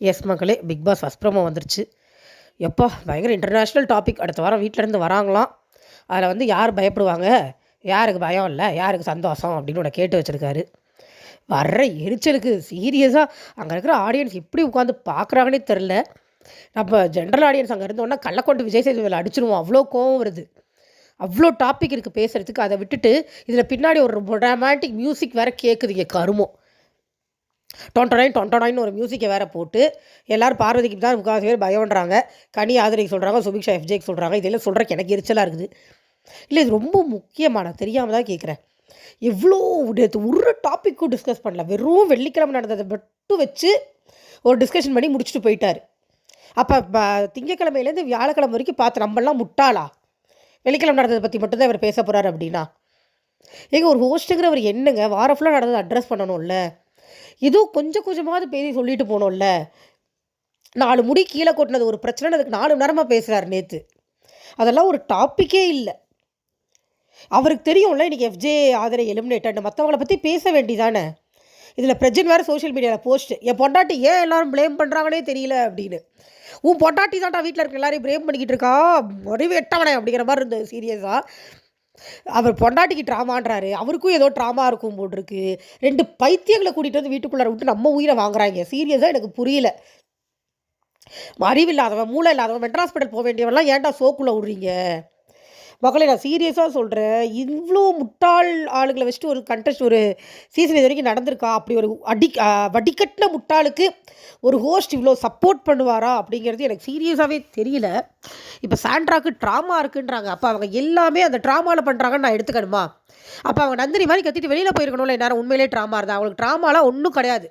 S மக்களே, big pass first promo வந்துருச்சு. எப்பா பயங்கர இன்டர்நேஷ்னல் டாபிக். அடுத்த வாரம் வீட்டிலேருந்து வராங்களாம். அதில் வந்து யார் பயப்படுவாங்க, யாருக்கு பயம் இல்லை, யாருக்கு சந்தோஷம் அப்படின்னு ஒன்று கேட்டு வச்சுருக்காரு. வர்ற எரிச்சலுக்கு சீரியஸாக அங்கே இருக்கிற ஆடியன்ஸ் எப்படி உட்காந்து பார்க்குறாங்கன்னே தெரில. நம்ம ஜென்ரல் ஆடியன்ஸ் அங்கே இருந்தோன்னா கள்ளக்கொண்டு விஜய் சேதுபதியில் அடிச்சிருவோம். அவ்வளோ கோவம் வருது. அவ்வளோ டாபிக் இருக்குது பேசுகிறதுக்கு. அதை விட்டுட்டு இதில் பின்னாடி ஒரு ரொமான்டிக் மியூசிக் வேறு கேட்குதுங்க கருமம். டொண்டொடாயின்னு ஒரு மியூசிக்கை வேறு போட்டு எல்லோரும் பார்வதிக்கு தான் முக்கால்வாசி பேர் பயம்ன்றாங்க. கனி ஆதரிக்கு சொல்கிறாங்க, சுபிக்ஷா எஃப்ஜேக்கு சொல்கிறாங்க. இதெல்லாம் சொல்கிறக்கு எனக்கு எரிச்சலாக இருக்குது. இல்லை, இது ரொம்ப முக்கியமான தெரியாமல் தான் கேட்குறேன். எவ்வளோ ஒரு டாப்பிக்கும் டிஸ்கஸ் பண்ணல. வெறும் வெள்ளிக்கிழமை நடந்ததை மட்டும் வச்சு ஒரு டிஸ்கஷன் பண்ணி முடிச்சுட்டு போயிட்டார். அப்போ திங்கக்கிழமையிலேருந்து வியாழக்கிழமை வரைக்கும் பார்த்து நம்மளாம் முட்டாளா? வெள்ளிக்கிழமை நடந்ததை பற்றி மட்டும்தான் இவர் பேச போகிறார் அப்படின்னா ஒரு ஹோஸ்ட்டுங்கிறவர் என்னங்க வாரம் ஃபுல்லாக நடந்ததை அட்ரஸ் பண்ணணும்ல. ஏதோ கொஞ்சம் கொஞ்சமாவது பேசி சொல்லிட்டு போனோம்ல. 4 முடி கீழே கொட்டினது ஒரு பிரச்சனை, அதுக்கு 4 மணி நேரமாக பேசுகிறார் நேற்று. அதெல்லாம் ஒரு டாப்பிக்கே இல்லை. அவருக்கு தெரியும்ல இன்றைக்கி எஃப்ஜே ஆதரை எலிமினேட்டட். மற்றவங்கள பற்றி பேச வேண்டிதானே. இதில் பிரஜன் வேறு சோஷியல் மீடியாவில் போஸ்ட்டு, என் பொண்டாட்டி ஏன் எல்லோரும் ப்ளேம் பண்ணுறாங்கன்னே தெரியல அப்படின்னு. உன் பொண்டாட்டி தான்டா வீட்டில் இருக்க எல்லாரையும் ப்ளேம் பண்ணிக்கிட்டு இருக்கா, முடிவு எட்டவனே அப்படிங்கிற மாதிரி இருந்தது சீரியஸாக. அவர் பொண்டாட்டிக்கு ட்ராமான்றாரு, அவருக்கும் ஏதோ ட்ராமா இருக்கும் போட்டிருக்கு. 2 பைத்தியங்களை கூட்டிகிட்டு வந்து வீட்டுக்குள்ளார விட்டு நம்ம உயிரை வாங்குறாங்க. சீரியஸாக எனக்கு புரியல. அறிவில்லாதவன், மூளை இல்லாதவன், மெட்ராஸ் ஹாஸ்பிட்டல் போக வேண்டியவெல்லாம் ஏன்டா சோக்குள்ளே விட்றீங்க? மக்களை நான் சீரியஸாக சொல்கிறேன். இவ்வளோ முட்டாள் ஆளுங்களை வச்சுட்டு ஒரு கண்டெஸ்ட் ஒரு சீசன் இது வரைக்கும் நடந்திருக்கா? அப்படி ஒரு வடிகட்டின முட்டாளுக்கு ஒரு ஹோஸ்ட் இவ்வளோ சப்போர்ட் பண்ணுவாரா அப்படிங்கிறது எனக்கு சீரியஸாகவே தெரியல. இப்போ சாண்ட்ராக்கு ட்ராமா இருக்குன்றாங்க. அப்போ அவங்க எல்லாமே அந்த ட்ராமாவில் பண்ணுறாங்கன்னு நான் எடுத்துக்கணுமா? அப்போ அவங்க நந்தினி மாதிரி கத்திட்டு வெளியில் போயிருக்கணும்ல. எல்லாரும் உண்மையிலே ட்ராமா இருந்தால் அவங்களுக்கு ட்ராமாலாம் ஒன்றும் கிடையாது.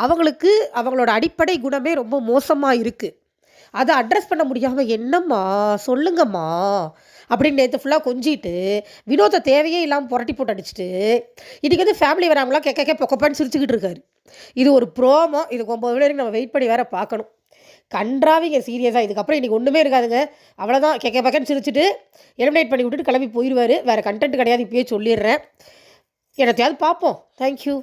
அவங்களுக்கு அவங்களோட அடிப்படை குணமே ரொம்ப மோசமாக இருக்குது. அதை அட்ரஸ் பண்ண முடியாமல் என்னம்மா சொல்லுங்கம்மா அப்படின்னு நேற்று ஃபுல்லாக கொஞ்சிட்டு வினோத்தை தேவையே இல்லாமல் புரட்டி போட்டு அடிச்சுட்டு இன்றைக்கி வந்து ஃபேமிலி வராங்களாம் கேட்க பொக்கப்பான்னு சிரிச்சுக்கிட்டு இருக்காரு. இது ஒரு ப்ரோமோ. இதுக்கு 9 மணி வரைக்கும் நம்ம வெயிட் பண்ணி வேறு பார்க்கணும். கன்றாவிங்க சீரியஸாக. இதுக்கப்புறம் இன்றைக்கி ஒன்றுமே இருக்காதுங்க. அவ்வளோதான். பக்கன்னு சிரிச்சுட்டு எலிமினேட் பண்ணி விட்டுட்டு கிளம்பி போயிடுவார். வேறு கண்டென்ட் கிடையாது, இப்போயே சொல்லிடுறேன். என்னத்தையாவது பார்ப்போம். தேங்க்யூ.